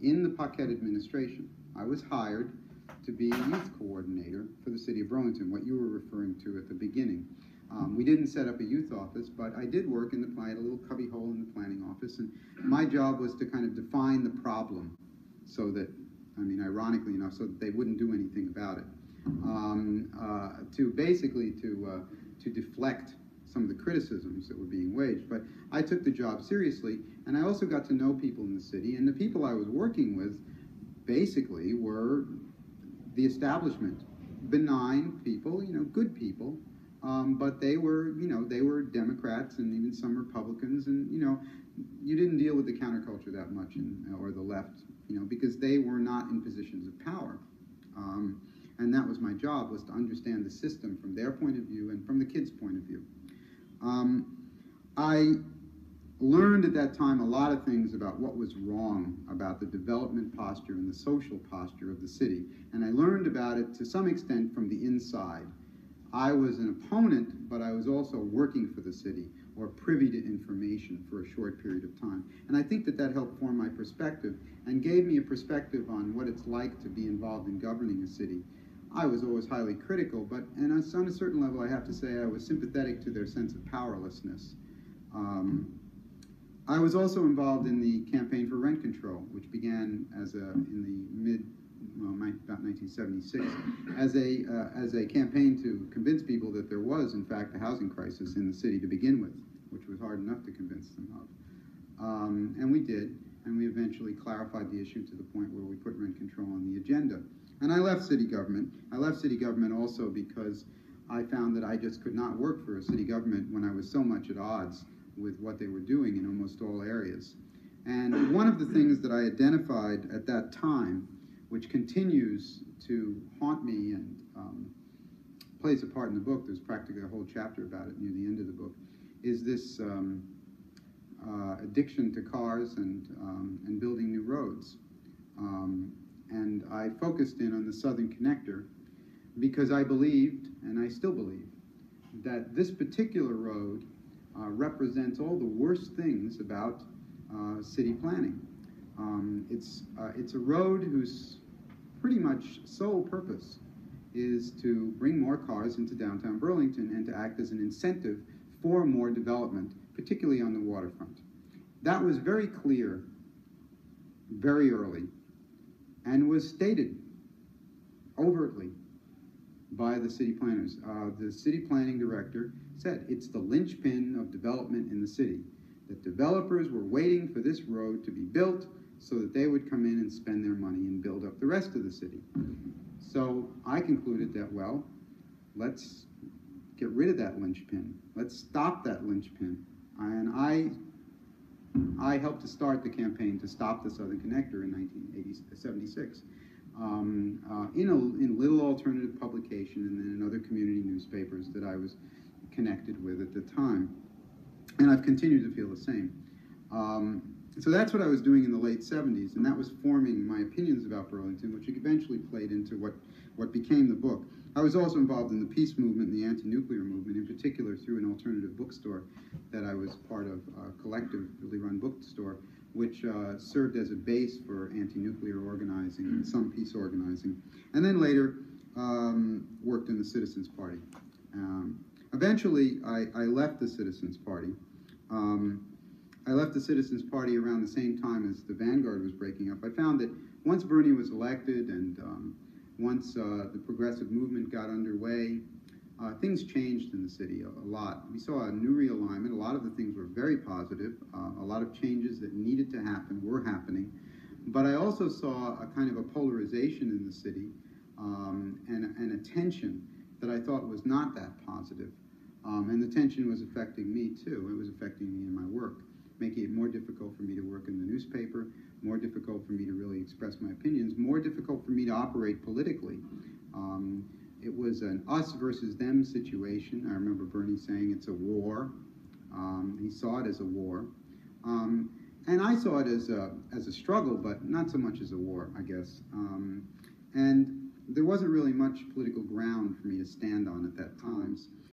in the Paquette administration. I was hired to be a youth coordinator for the city of Burlington, what you were referring to at the beginning. We didn't set up a youth office, but I did work in I had a little cubby hole in the planning office, and my job was to kind of define the problem so that, I mean, ironically enough, so that they wouldn't do anything about it. To basically to deflect some of the criticisms that were being waged. But I took the job seriously, and I also got to know people in the city, and the people I was working with basically were the establishment, benign people, you know, good people, but they were, you know, they were Democrats and even some Republicans, and, you know, you didn't deal with the counterculture that much, or the left, you know, because they were not in positions of power. And that was my job, was to understand the system from their point of view and from the kids' point of view. I learned at that time a lot of things about what was wrong about the development posture and the social posture of the city. And I learned about it to some extent from the inside. I was an opponent, but I was also working for the city, or privy to information for a short period of time. And I think that that helped form my perspective and gave me a perspective on what it's like to be involved in governing a city. I was always highly critical, but on a certain level, I have to say I was sympathetic to their sense of powerlessness. I was also involved in the campaign for rent control, which began as about 1976, as a campaign to convince people that there was, in fact, a housing crisis in the city to begin with, which was hard enough to convince them of. And we did, and we eventually clarified the issue to the point where we put rent control on the agenda. And I left city government. I left city government also because I found that I just could not work for a city government when I was so much at odds with what they were doing in almost all areas. And one of the things that I identified at that time, which continues to haunt me and plays a part in the book, there's practically a whole chapter about it near the end of the book, is this addiction to cars and building new roads. And I focused in on the Southern Connector because I believed, and I still believe, that this particular road represents all the worst things about city planning. It's a road whose pretty much sole purpose is to bring more cars into downtown Burlington and to act as an incentive for more development, particularly on the waterfront. That was very clear, very early, and was stated overtly by the city planners. The city planning director said it's the linchpin of development in the city, that developers were waiting for this road to be built so that they would come in and spend their money and build up the rest of the city. So I concluded that, well, let's get rid of that linchpin. Let's stop that linchpin. And I helped to start the campaign to stop the Southern Connector in 1976 in a little alternative publication and then in other community newspapers that I was connected with at the time. And I've continued to feel the same. So that's what I was doing in the late 70s, and that was forming my opinions about Burlington, which eventually played into what became the book. I was also involved in the peace movement and the anti-nuclear movement, in particular through an alternative bookstore that I was part of, a collectively run bookstore, which served as a base for anti-nuclear organizing and some peace organizing. And then later worked in the Citizens Party. Eventually, I left the Citizens Party. I left the Citizens Party around the same time as the Vanguard was breaking up. I found that once Bernie was elected and once the progressive movement got underway, things changed in the city a lot. We saw a new realignment. A lot of the things were very positive. A lot of changes that needed to happen were happening. But I also saw a kind of a polarization in the city and a tension that I thought was not that positive. And the tension was affecting me too. It was affecting me in my work, making it more difficult for me to work in the newspaper, more difficult for me to really express my opinions, more difficult for me to operate politically. It was an us versus them situation. I remember Bernie saying it's a war. He saw it as a war. And I saw it as a struggle, but not so much as a war, I guess. And there wasn't really much political ground for me to stand on at that time.